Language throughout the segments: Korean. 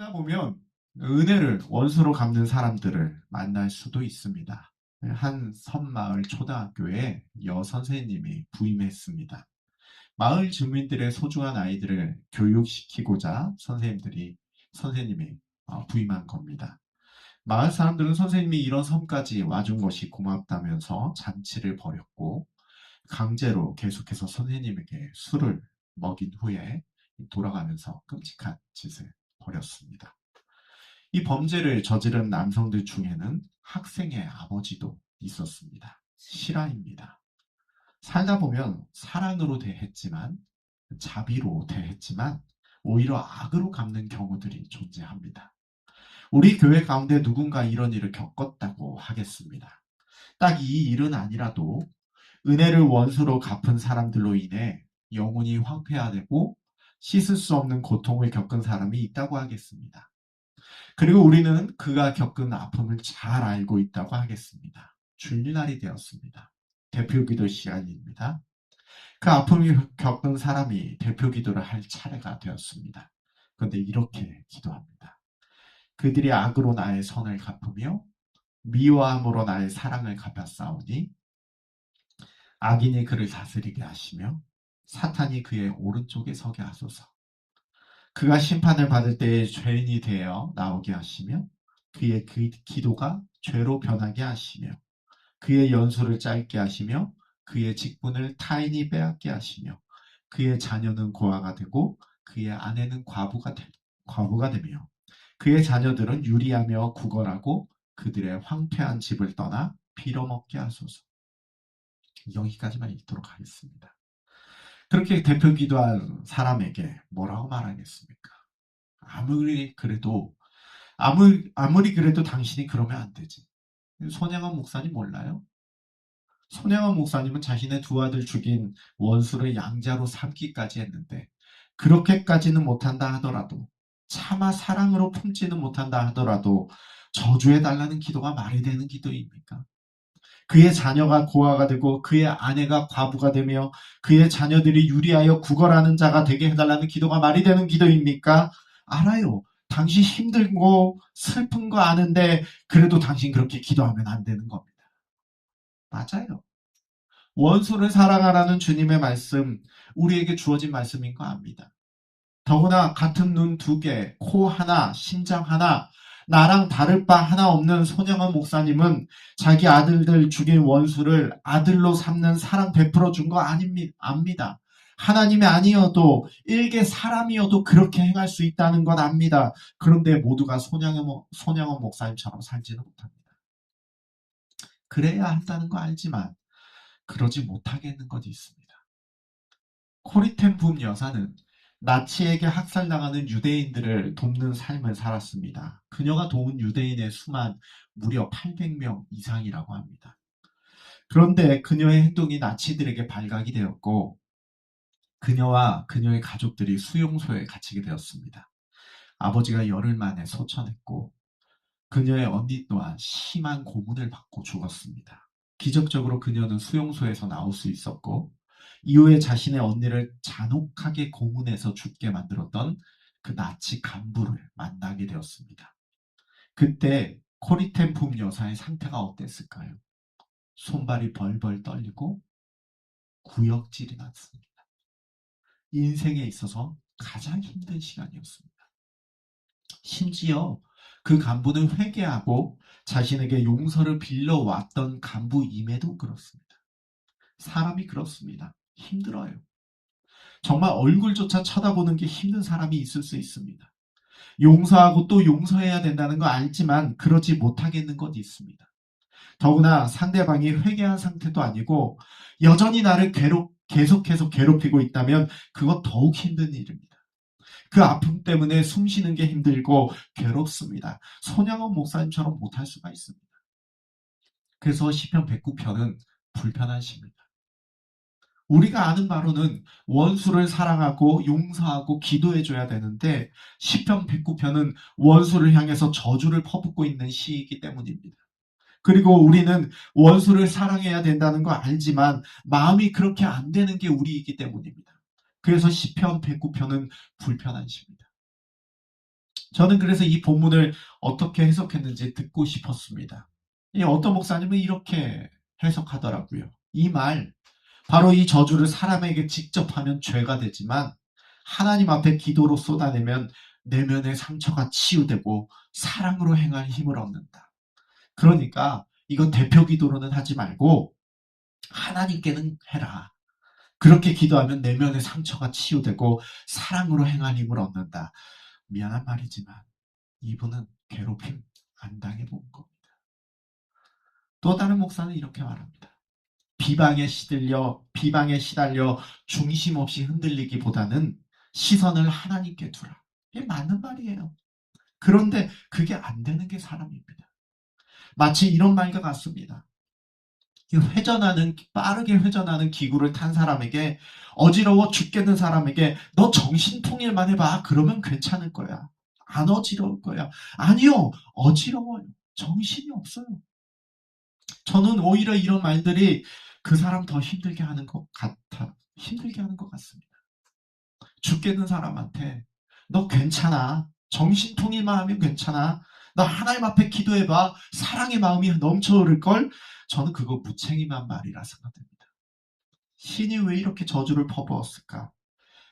살다 보면 은혜를 원수로 갚는 사람들을 만날 수도 있습니다. 한 섬마을 초등학교에 선생님이 부임했습니다. 마을 주민들의 소중한 아이들을 교육시키고자 선생님이 부임한 겁니다. 마을 사람들은 선생님이 이런 섬까지 와준 것이 고맙다면서 잔치를 벌였고, 강제로 계속해서 선생님에게 술을 먹인 후에 돌아가면서 끔찍한 짓을 벌였습니다. 이 범죄를 저지른 남성들 중에는 학생의 아버지도 있었습니다. 실화입니다. 살다 보면 사랑으로 대했지만, 자비로 대했지만 오히려 악으로 갚는 경우들이 존재합니다. 우리 교회 가운데 누군가 이런 일을 겪었다고 하겠습니다. 딱 이 일은 아니라도 은혜를 원수로 갚은 사람들로 인해 영혼이 황폐화되고 씻을 수 없는 고통을 겪은 사람이 있다고 하겠습니다. 그리고 우리는 그가 겪은 아픔을 잘 알고 있다고 하겠습니다. 주일날이 되었습니다. 대표기도 시간입니다. 그 아픔을 겪은 사람이 대표기도를 할 차례가 되었습니다. 그런데 이렇게 기도합니다. 그들이 악으로 나의 선을 갚으며 미워함으로 나의 사랑을 갚았사오니 악인이 그를 다스리게 하시며 사탄이 그의 오른쪽에 서게 하소서. 그가 심판을 받을 때에 죄인이 되어 나오게 하시며 그의 기도가 죄로 변하게 하시며 그의 연수를 짧게 하시며 그의 직분을 타인이 빼앗게 하시며 그의 자녀는 고아가 되고 그의 아내는 과부가 되며 그의 자녀들은 유리하며 구걸하고 그들의 황폐한 집을 떠나 빌어먹게 하소서. 여기까지만 읽도록 하겠습니다. 그렇게 대표 기도한 사람에게 뭐라고 말하겠습니까? 아무리 그래도 당신이 그러면 안 되지. 손양원 목사님 몰라요? 손양원 목사님은 자신의 두 아들 죽인 원수를 양자로 삼기까지 했는데 그렇게까지는 못한다 하더라도 차마 사랑으로 품지는 못한다 하더라도 저주해달라는 기도가 말이 되는 기도입니까? 그의 자녀가 고아가 되고 그의 아내가 과부가 되며 그의 자녀들이 유리하여 구걸하는 자가 되게 해달라는 기도가 말이 되는 기도입니까? 알아요. 당신 힘들고 슬픈 거 아는데 그래도 당신 그렇게 기도하면 안 되는 겁니다. 맞아요. 원수를 사랑하라는 주님의 말씀, 우리에게 주어진 말씀인 거 압니다. 더구나 같은 눈 두 개, 코 하나, 심장 하나, 나랑 다를 바 하나 없는 손영원 목사님은 자기 아들들 죽인 원수를 아들로 삼는 사랑 베풀어 준 거 압니다. 하나님이 아니어도 일개 사람이어도 그렇게 행할 수 있다는 건 압니다. 그런데 모두가 손영원 목사님처럼 살지는 못합니다. 그래야 한다는 거 알지만 그러지 못하겠는 것이 있습니다. 코리텐 붐 여사는 나치에게 학살당하는 유대인들을 돕는 삶을 살았습니다. 그녀가 도운 유대인의 수만 무려 800명 이상이라고 합니다. 그런데 그녀의 행동이 나치들에게 발각이 되었고 그녀와 그녀의 가족들이 수용소에 갇히게 되었습니다. 아버지가 열흘 만에 소천했고 그녀의 언니 또한 심한 고문을 받고 죽었습니다. 기적적으로 그녀는 수용소에서 나올 수 있었고 이후에 자신의 언니를 잔혹하게 고문해서 죽게 만들었던 그 나치 간부를 만나게 되었습니다. 그때 코리텐 붐 여사의 상태가 어땠을까요? 손발이 벌벌 떨리고 구역질이 났습니다. 인생에 있어서 가장 힘든 시간이었습니다. 심지어 그 간부는 회개하고 자신에게 용서를 빌려왔던 간부임에도 그렇습니다. 사람이 그렇습니다. 힘들어요. 정말 얼굴조차 쳐다보는 게 힘든 사람이 있을 수 있습니다. 용서하고 또 용서해야 된다는 거 알지만 그러지 못하겠는 것 있습니다. 더구나 상대방이 회개한 상태도 아니고 여전히 나를 계속해서 괴롭히고 있다면 그것 더욱 힘든 일입니다. 그 아픔 때문에 숨 쉬는 게 힘들고 괴롭습니다. 손양원 목사님처럼 못할 수가 있습니다. 그래서 시편 109편은 불편한 시입니다. 우리가 아는 바로는 원수를 사랑하고 용서하고 기도해줘야 되는데 시편 109편은 원수를 향해서 저주를 퍼붓고 있는 시이기 때문입니다. 그리고 우리는 원수를 사랑해야 된다는 거 알지만 마음이 그렇게 안 되는 게 우리이기 때문입니다. 그래서 시편 109편은 불편한 시입니다. 저는 그래서 이 본문을 어떻게 해석했는지 듣고 싶었습니다. 이 어떤 목사님은 이렇게 해석하더라고요. 이 말, 바로 이 저주를 사람에게 직접 하면 죄가 되지만 하나님 앞에 기도로 쏟아내면 내면의 상처가 치유되고 사랑으로 행할 힘을 얻는다. 그러니까 이건 대표 기도로는 하지 말고 하나님께는 해라. 그렇게 기도하면 내면의 상처가 치유되고 사랑으로 행할 힘을 얻는다. 미안한 말이지만 이분은 괴롭힘 안 당해본 겁니다. 또 다른 목사는 이렇게 말합니다. 비방에 시달려 중심 없이 흔들리기보다는 시선을 하나님께 두라. 이게 맞는 말이에요. 그런데 그게 안 되는 게 사람입니다. 마치 이런 말과 같습니다. 빠르게 회전하는 기구를 탄 사람에게, 어지러워 죽겠는 사람에게 너 정신통일만 해봐. 그러면 괜찮을 거야. 안 어지러울 거야. 아니요. 어지러워요. 정신이 없어요. 저는 오히려 이런 말들이 그 사람 더 힘들게 하는 것 같습니다. 죽겠는 사람한테 너 괜찮아. 정신통일만 하면 괜찮아. 너 하나님 앞에 기도해봐. 사랑의 마음이 넘쳐 흐를걸? 저는 그거 무책임한 말이라 생각됩니다. 신이 왜 이렇게 저주를 퍼부었을까?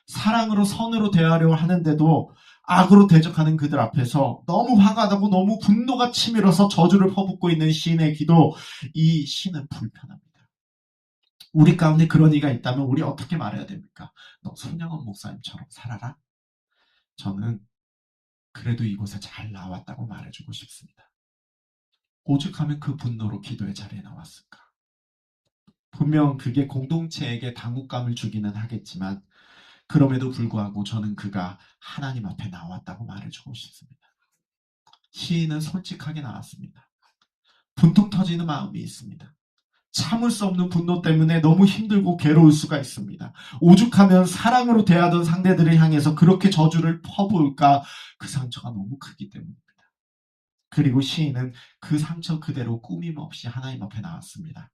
사랑으로 선으로 대하려 하는데도 악으로 대적하는 그들 앞에서 너무 화가 나고 너무 분노가 치밀어서 저주를 퍼붓고 있는 시인의 기도, 이 시는 불편합니다. 우리 가운데 그런 이가 있다면 우리 어떻게 말해야 됩니까? 너 손양원 목사님처럼 살아라? 저는 그래도 이곳에 잘 나왔다고 말해주고 싶습니다. 오죽하면 그 분노로 기도의 자리에 나왔을까? 분명 그게 공동체에게 당혹감을 주기는 하겠지만 그럼에도 불구하고 저는 그가 하나님 앞에 나왔다고 말해주고 싶습니다. 시인은 솔직하게 나왔습니다. 분통 터지는 마음이 있습니다. 참을 수 없는 분노 때문에 너무 힘들고 괴로울 수가 있습니다. 오죽하면 사랑으로 대하던 상대들을 향해서 그렇게 저주를 퍼부을까? 그 상처가 너무 크기 때문입니다. 그리고 시인은 그 상처 그대로 꾸밈 없이 하나님 앞에 나왔습니다.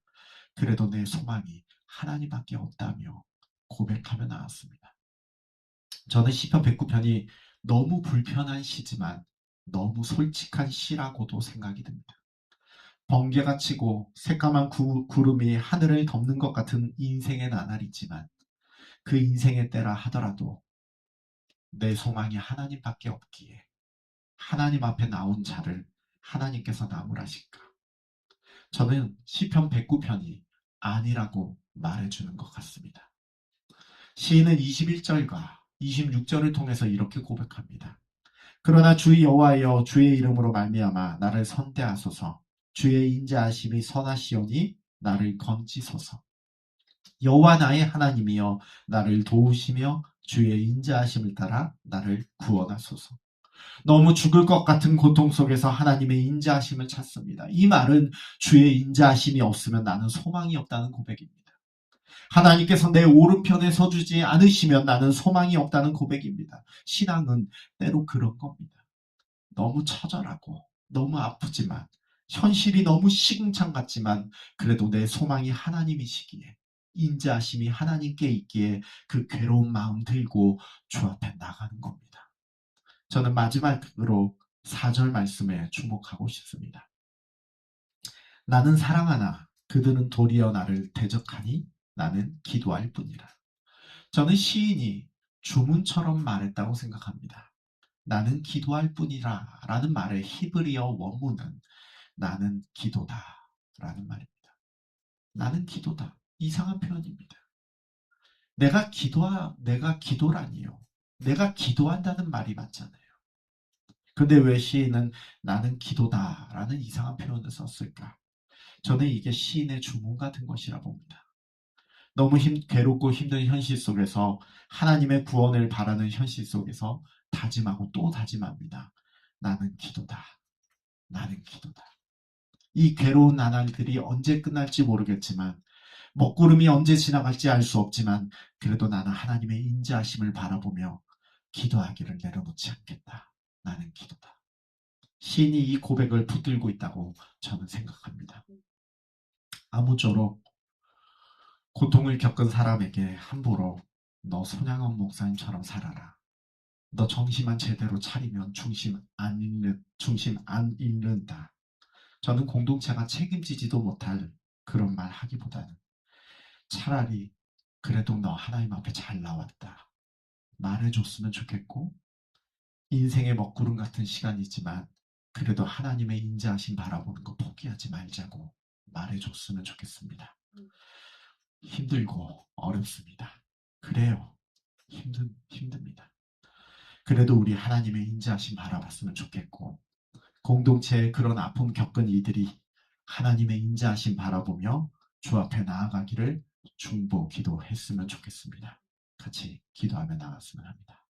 그래도 내 소망이 하나님밖에 없다며 고백하며 나왔습니다. 저는 시편 109편이 너무 불편한 시지만 너무 솔직한 시라고도 생각이 듭니다. 번개가 치고 새까만 구름이 하늘을 덮는 것 같은 인생의 나날이지만 그 인생의 때라 하더라도 내 소망이 하나님밖에 없기에 하나님 앞에 나온 자를 하나님께서 나무라실까? 저는 시편 109편이 아니라고 말해주는 것 같습니다. 시인은 21절과 26절을 통해서 이렇게 고백합니다. 그러나 주 여호와여, 주의 이름으로 말미암아 나를 선대하소서. 주의 인자하심이 선하시오니 나를 건지소서. 여호와 나의 하나님이여, 나를 도우시며 주의 인자하심을 따라 나를 구원하소서. 너무 죽을 것 같은 고통 속에서 하나님의 인자하심을 찾습니다. 이 말은 주의 인자하심이 없으면 나는 소망이 없다는 고백입니다. 하나님께서 내 오른편에 서주지 않으시면 나는 소망이 없다는 고백입니다. 신앙은 때로 그런 겁니다. 너무 처절하고 너무 아프지만, 현실이 너무 시궁창 같지만 그래도 내 소망이 하나님이시기에, 인자하심이 하나님께 있기에 그 괴로운 마음 들고 주 앞에 나가는 겁니다. 저는 마지막으로 4절 말씀에 주목하고 싶습니다. 나는 사랑하나 그들은 도리어 나를 대적하니 나는 기도할 뿐이라. 저는 시인이 주문처럼 말했다고 생각합니다. 나는 기도할 뿐이라 라는 말의 히브리어 원문은 나는 기도다 라는 말입니다. 나는 기도다. 이상한 표현입니다. 내가 기도라니요. 내가 기도한다는 말이 맞잖아요. 근데 왜 시인은 나는 기도다 라는 이상한 표현을 썼을까? 저는 이게 시인의 주문 같은 것이라 봅니다. 너무 괴롭고 힘든 현실 속에서, 하나님의 구원을 바라는 현실 속에서 다짐하고 또 다짐합니다. 나는 기도다. 나는 기도다. 이 괴로운 나날들이 언제 끝날지 모르겠지만, 먹구름이 언제 지나갈지 알 수 없지만 그래도 나는 하나님의 인자하심을 바라보며 기도하기를 내려놓지 않겠다. 나는 기도다. 시인이 이 고백을 붙들고 있다고 저는 생각합니다. 아무쪼록 고통을 겪은 사람에게 함부로 너 손양원 목사님처럼 살아라, 너 정신만 제대로 차리면 중심 안 잃는다. 저는 공동체가 책임지지도 못할 그런 말 하기보다는 차라리 그래도 너 하나님 앞에 잘 나왔다. 말해줬으면 좋겠고, 인생의 먹구름 같은 시간이지만 그래도 하나님의 인자하심 바라보는 거 포기하지 말자고 말해줬으면 좋겠습니다. 힘들고 어렵습니다. 그래요. 힘듭니다. 그래도 우리 하나님의 인자하심 바라봤으면 좋겠고, 공동체에 그런 아픔 겪은 이들이 하나님의 인자하심 바라보며 주 앞에 나아가기를 중보 기도했으면 좋겠습니다. 같이 기도하며 나갔으면 합니다.